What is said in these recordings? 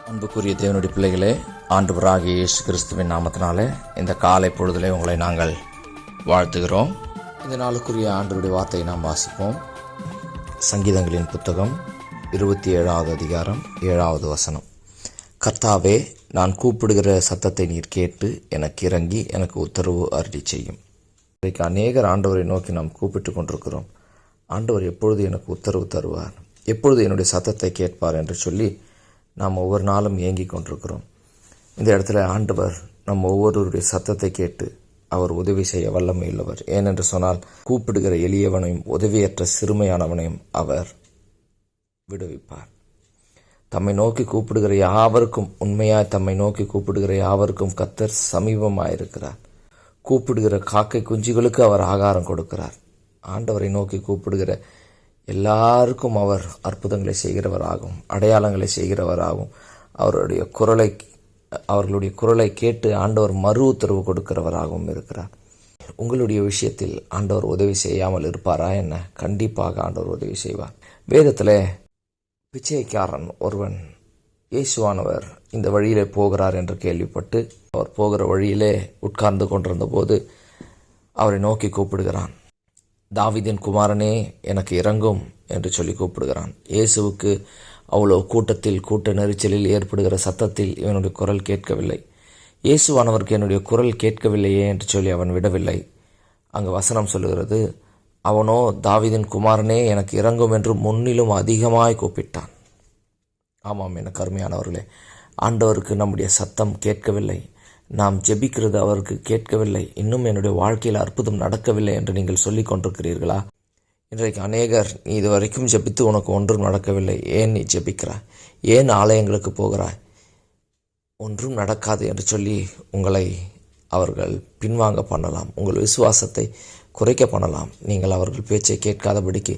அன்புக்குரிய தேவனுடைய பிள்ளைகளே, ஆண்டவராகிய இயேசு கிறிஸ்துவின் நாமத்தினாலே இந்த காலை பொழுதிலே உங்களை நாங்கள் வாழ்த்துகிறோம். இந்த நாளுக்குரிய ஆண்டவருடைய வார்த்தையை நாம் வாசிப்போம். சங்கீதங்களின் புத்தகம் 27வது அதிகாரம் 7வது வசனம். கர்த்தாவே, நான் கூப்பிடுகிற சத்தத்தை நீர் கேட்டு எனக்கு இறங்கி எனக்கு உத்தரவு அருளி செய்யும். இன்றைக்கு அநேகர் ஆண்டவரை நோக்கி நாம் கூப்பிட்டு கொண்டிருக்கிறோம். ஆண்டவர் எப்பொழுது எனக்கு உத்தரவு தருவார், எப்பொழுது என்னுடைய சத்தத்தை கேட்பார் என்று சொல்லி நாம் ஒவ்வொரு நாளும் ஏங்கி கொண்டிருக்கிறோம். இந்த இடத்துல ஆண்டவர் நம் ஒவ்வொருவருடைய சத்தத்தை கேட்டு அவர் உதவி செய்ய வல்லமையுள்ளவர். ஏனென்று சொன்னால், கூப்பிடுகிற எளியவனையும் உதவியற்ற சிறுமையானவனையும் அவர் விடுவிப்பார். தம்மை நோக்கி கூப்பிடுகிற யாவருக்கும், உண்மையாய் தம்மை நோக்கி கூப்பிடுகிற யாவருக்கும் கர்த்தர் சமீபமாயிருக்கிறார். கூப்பிடுகிற காக்கை குஞ்சுகளுக்கு அவர் ஆகாரம் கொடுக்கிறார். ஆண்டவரை நோக்கி கூப்பிடுகிற எல்லாருக்கும் அவர் அற்புதங்களை செய்கிறவராகவும் அடையாளங்களை செய்கிறவராகவும் அவர்களுடைய குரலை கேட்டு ஆண்டவர் மறு உத்தரவு கொடுக்கிறவராகவும் இருக்கிறார். உங்களுடைய விஷயத்தில் ஆண்டவர் உதவி செய்யாமல் இருப்பாரா என்ன? கண்டிப்பாக ஆண்டவர் உதவி செய்வார். வேதத்தில் பிச்சைக்காரன் ஒருவன் இயேசுவானவர் இந்த வழியிலே போகிறார் என்று கேள்விப்பட்டு அவர் போகிற வழியிலே உட்கார்ந்து கொண்டிருந்த போது அவரை நோக்கி கூப்பிடுகிறான். தாவீதின் குமாரனே, எனக்கு இறங்கும் என்று சொல்லி கூப்பிடுகிறான். இயேசுவுக்கு அவ்வளோ கூட்ட நெரிச்சலில் ஏற்படுகிற சத்தத்தில் இவனுடைய குரல் கேட்கவில்லை. இயேசுவானவருக்கு என்னுடைய குரல் கேட்கவில்லையே என்று சொல்லி அவன் விடவில்லை. அங்கு வசனம் சொல்லுகிறது, அவனோ தாவீதின் குமாரனே எனக்கு இறங்கும் என்று முன்னிலும் அதிகமாய் கூப்பிட்டான். ஆமாம், எனக்கு அருமையானவர்களே, ஆண்டவருக்கு நம்முடைய சத்தம் கேட்கவில்லை, நாம் ஜெபிக்கிறது அவருக்கு கேட்கவில்லை, இன்னும் என்னுடைய வாழ்க்கையில் அற்புதம் நடக்கவில்லை என்று நீங்கள் சொல்லிக் கொண்டிருக்கிறீர்களா? இன்றைக்கு அநேகர், நீ இதுவரைக்கும் ஜெபித்து உனக்கு ஒன்றும் நடக்கவில்லை, ஏன் நீ ஜெபிக்கிறாய், ஏன் ஆலயங்களுக்கு போகிறாய், ஒன்றும் நடக்காது என்று சொல்லி உங்களை அவர்கள் பின்வாங்க பண்ணலாம், உங்கள் விசுவாசத்தை குறைக்க பண்ணலாம். நீங்கள் அவர்கள் பேச்சை கேட்காதபடிக்கு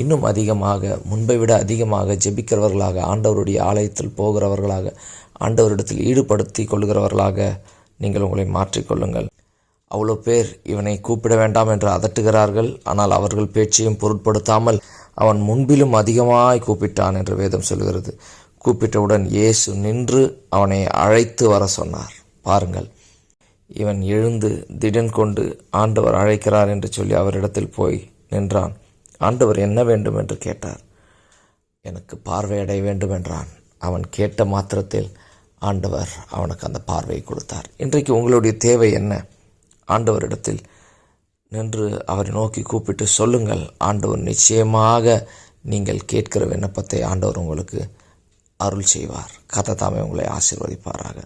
இன்னும் அதிகமாக, முன்பை விட அதிகமாக ஜெபிக்கிறவர்களாக, ஆண்டவருடைய ஆலயத்தில் போகிறவர்களாக, ஆண்டவரிடத்தில் ஈடுபடுத்தி கொள்கிறவர்களாக நீங்கள் உங்களை மாற்றிக்கொள்ளுங்கள். அவ்வளோ பேர் இவனை கூப்பிட வேண்டாம் என்று அதட்டுகிறார்கள். ஆனால் அவர்கள் பேச்சையும் பொருட்படுத்தாமல் அவன் முன்பிலும் அதிகமாய் கூப்பிட்டான் என்று வேதம் சொல்கிறது. கூப்பிட்டவுடன் இயேசு நின்று அவனை அழைத்து வர சொன்னார். பாருங்கள், இவன் எழுந்து திடன் கொண்டு ஆண்டவர் அழைக்கிறார் என்று சொல்லி அவரிடத்தில் போய் நின்றான். ஆண்டவர் என்ன வேண்டும் என்று கேட்டார். எனக்கு பார்வையடைய வேண்டும் என்றான். அவன் கேட்ட மாத்திரத்தில் ஆண்டவர் அவனுக்கு அந்த பார்வையை கொடுத்தார். இன்றைக்கு உங்களுடைய தேவை என்ன? ஆண்டவரிடத்தில் நின்று அவரை நோக்கி கூப்பிட்டு சொல்லுங்கள். ஆண்டவர் நிச்சயமாக நீங்கள் கேட்கிற விண்ணப்பத்தை ஆண்டவர் உங்களுக்கு அருள் செய்வார். கர்த்தர் தாமே உங்களை ஆசீர்வதிப்பாராக.